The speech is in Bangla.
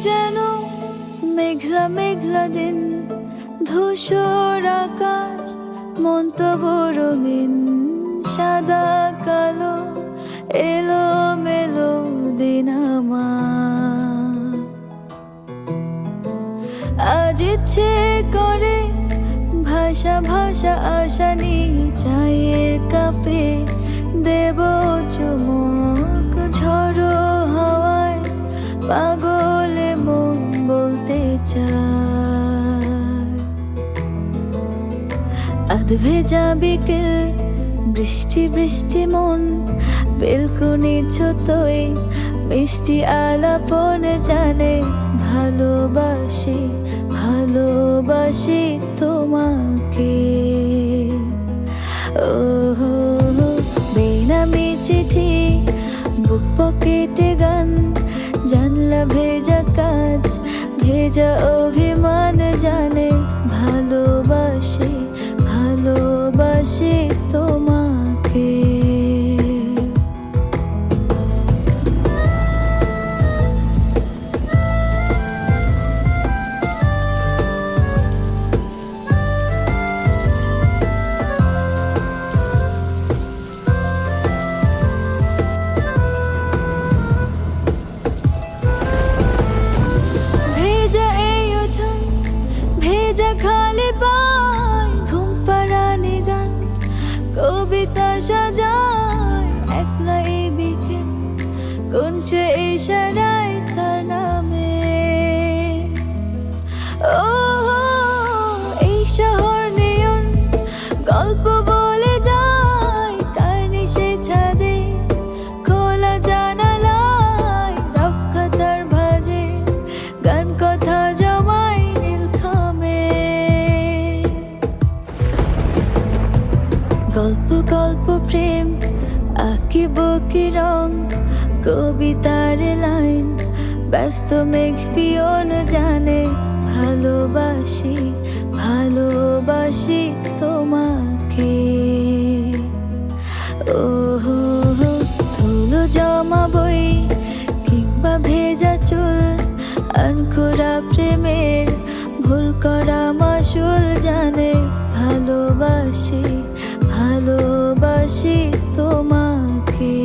যেন মেঘলা মেঘলা দিন, ধূসর আকাশ মন তবু রঙিন, সাদা কালো এলো মেলো দিন আমার। আজ ইচ্ছে করে ভাষা ভাষা আশা নিয়ে চায়ের কাপে দেব চুমুক, ঝড়ো হাওয়ায় পাগলে মন বলতে চায়। আধ ভেজা বিকেল, বৃষ্টি বৃষ্টি মন, বেলকুনি ছোটই মিষ্টি আলাপন জানে, ভালোবাসি ভালোবাসি তোমাকে। ও বেনামি চিঠি, বুক পকেটে গান, জানলা ভেজা কাজ, ভেজা অভিমান জানে, ভালোবাসি ভালোবাসি তোমাকে। ভেজা খালি পায়, ঘুম পাড়ানি গান, কবিতা সাজায় একলা এই বিকেল, কোন সে ইশারায় তার নামে। ও এই শহর নিয়ন গল্প বলে যায়, কার্নি সে ছাদে খোলা জানালায়, রফ খাতার ভাজে গান কথা জমায় গল্প গল্প প্রেম আঁকি বুকি রং, কবিতার লাইন ব্যস্ত মেঘ পিয়ন জানে, ভালোবাসি ভালোবাসি তোমাকে। ও ধুলো জমা বই কিংবা ভেজা চুল, আনকোরা প্রেমের ভুল করা মাসুল জানে, ভালোবাসি ভালোবাসি তোমাকে।